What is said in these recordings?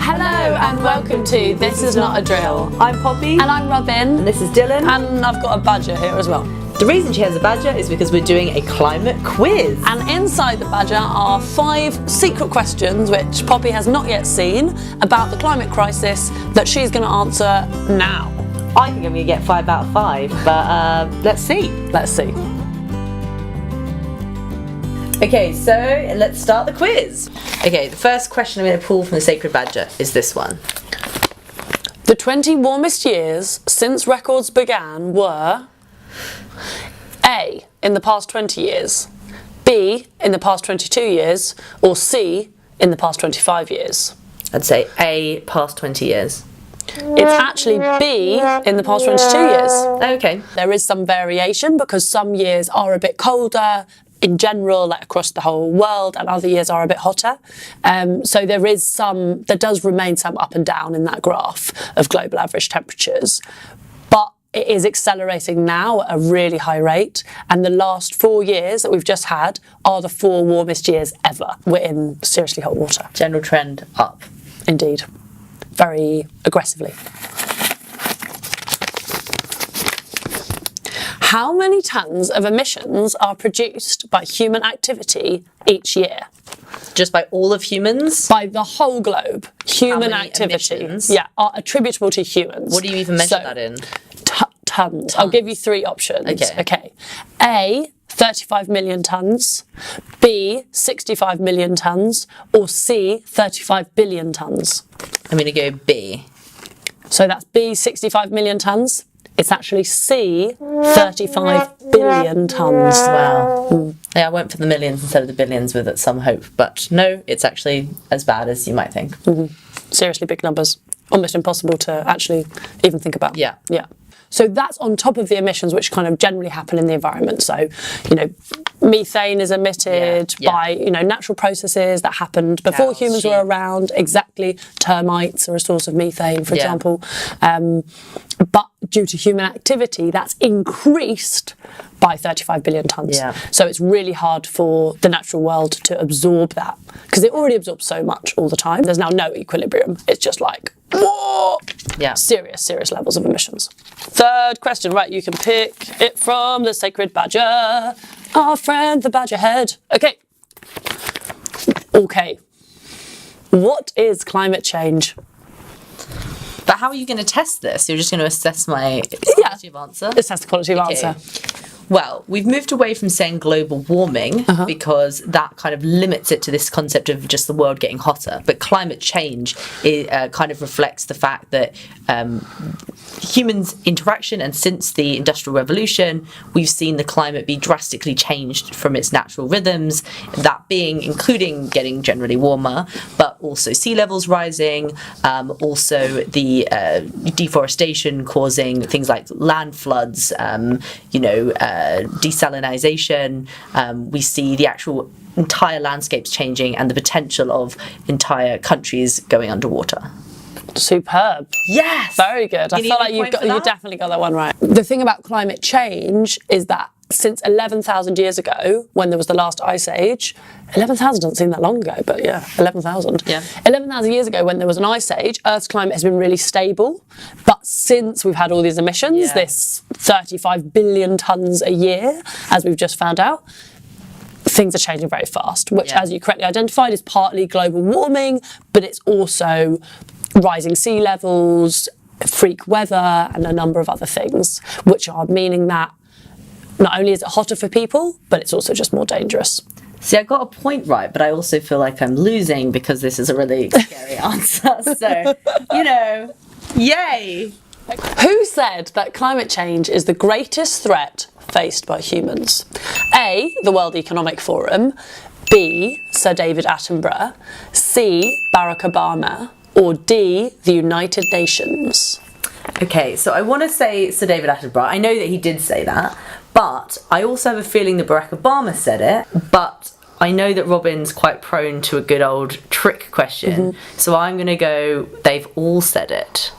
Hello and welcome to This Is Not a Drill. I'm Poppy. And I'm Robin. And this is Dylan. And I've got a badger here as well. The reason she has a badger is because we're doing a climate quiz. And inside the badger are 5 secret questions which Poppy has not yet seen about the climate crisis that she's going to answer now. I think I'm going to get 5 out of 5, but let's see. Let's see. Okay, so let's start the quiz. Okay, the first question I'm going to pull from the sacred badger is this one. The 20 warmest years since records began were A, in the past 20 years, B, in the past 22 years, or C, in the past 25 years. I'd say A, past 20 years. It's actually B, in the past 22 years. Okay. There is some variation because some years are a bit colder in general, like across the whole world, and other years are a bit hotter. So there does remain some up and down in that graph of global average temperatures. But it is accelerating now at a really high rate, and the last 4 years that we've just had are the 4 warmest years ever. We're in seriously hot water. General trend up. Indeed. Very aggressively. How many tonnes of emissions are produced by human activity each year? Just by all of humans? By the whole globe. Human activity. Emissions? Yeah, are attributable to humans. What do you even measure that in? Tonnes. I'll give you 3 options. Okay. A, 35 million tonnes, B, 65 million tonnes, or C, 35 billion tonnes. I'm going to go B. So that's B, 65 million tonnes. It's actually C, 35 billion tonnes. Wow. Yeah, I went for the millions instead of the billions with some hope. But no, it's actually as bad as you might think. Seriously big numbers. Almost impossible to actually even think about. Yeah. So that's on top of the emissions which kind of generally happen in the environment. So, methane is emitted by, natural processes that happened before humans were around. Exactly. Termites are a source of methane, for example. But due to human activity, that's increased by 35 billion tonnes. Yeah. So it's really hard for the natural world to absorb that because it already absorbs so much all the time. There's now no equilibrium. It's just like, whoa! Yeah. Serious levels of emissions. Third question, right, you can pick it from the sacred badger, our friend the badger head. Okay. What is climate change? But how are you going to test this? You're just going to assess my quality of answer? Assess the quality of answer. Well, we've moved away from saying global warming because that kind of limits it to this concept of just the world getting hotter. But climate change kind of reflects the fact that humans' interaction, and since the Industrial Revolution, we've seen the climate be drastically changed from its natural rhythms, that being including getting generally warmer, but also sea levels rising, also the deforestation causing things like land floods, desalinization. We see the actual entire landscapes changing and the potential of entire countries going underwater. Superb. Yes! Very good. I feel like you definitely got that one right. The thing about climate change is that since 11,000 years ago, when there was the last ice age, 11,000 doesn't seem that long ago, but 11,000. Yeah. 11,000 years ago, when there was an ice age, Earth's climate has been really stable. But since we've had all these emissions, this 35 billion tonnes a year, as we've just found out, things are changing very fast, which, as you correctly identified, is partly global warming, but it's also rising sea levels, freak weather, and a number of other things, which are meaning that not only is it hotter for people, but it's also just more dangerous. See, I got a point right, but I also feel like I'm losing because this is a really scary answer. So, yay! Who said that climate change is the greatest threat faced by humans? A, the World Economic Forum, B, Sir David Attenborough, C, Barack Obama, or D, the United Nations? Okay, so I want to say Sir David Attenborough. I know that he did say that, but I also have a feeling that Barack Obama said it, but I know that Robin's quite prone to a good old trick question, so I'm going to go, they've all said it.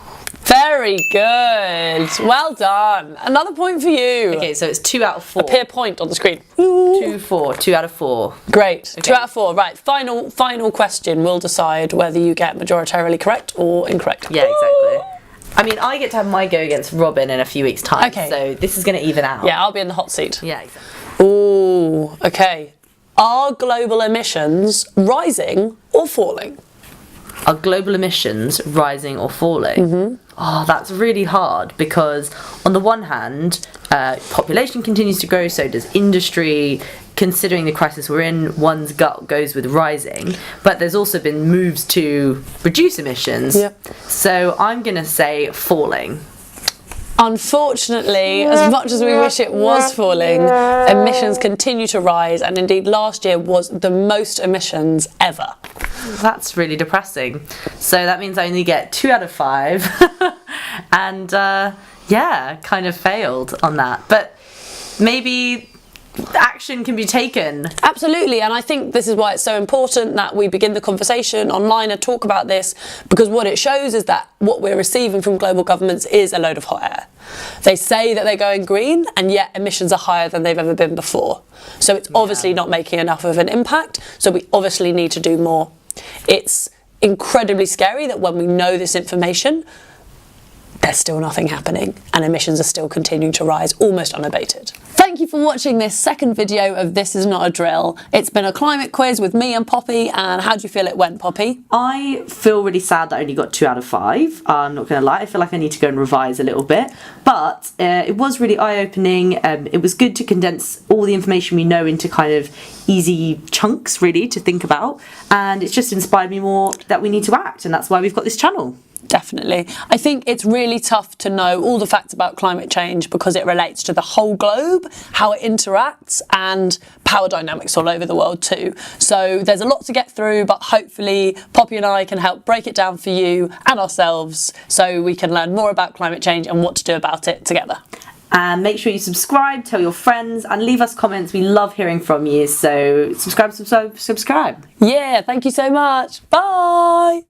Very good. Well done. Another point for you. Okay, so it's 2 out of 4. Appear point on the screen. 2, 4. 2 out of 4. Great. Okay. 2 out of 4. Right. Final question will decide whether you get majoritarily correct or incorrect. Yeah, exactly. I mean, I get to have my go against Robin in a few weeks' time. Okay. So this is going to even out. Yeah, I'll be in the hot seat. Yeah, exactly. Ooh, okay. Are global emissions rising or falling? Are global emissions rising or falling? Oh, that's really hard because on the one hand, population continues to grow, so does industry. Considering the crisis we're in, one's gut goes with rising, but there's also been moves to reduce emissions. Yep. So I'm going to say falling. Unfortunately, as much as we wish it was falling, emissions continue to rise, and indeed last year was the most emissions ever. That's really depressing. So that means I only get 2 out of 5 and yeah, kind of failed on that. But maybe action can be taken. Absolutely, and I think this is why it's so important that we begin the conversation online and talk about this, because what it shows is that what we're receiving from global governments is a load of hot air. They say that they're going green, and yet emissions are higher than they've ever been before. So it's obviously not making enough of an impact, so we obviously need to do more. It's incredibly scary that when we know this information, there's still nothing happening and emissions are still continuing to rise almost unabated. Thank you for watching this second video of This Is Not a Drill. It's been a climate quiz with me and Poppy, and how do you feel it went, Poppy? I feel really sad that I only got 2 out of 5. I'm not going to lie, I feel like I need to go and revise a little bit. But it was really eye-opening. It was good to condense all the information we know into kind of easy chunks, really, to think about. And it's just inspired me more that we need to act, and that's why we've got this channel. Definitely. I think it's really tough to know all the facts about climate change because it relates to the whole globe, how it interacts, and power dynamics all over the world too. So there's a lot to get through, but hopefully Poppy and I can help break it down for you and ourselves so we can learn more about climate change and what to do about it together. And make sure you subscribe, tell your friends, and leave us comments. We love hearing from you. So subscribe. Yeah, thank you so much. Bye.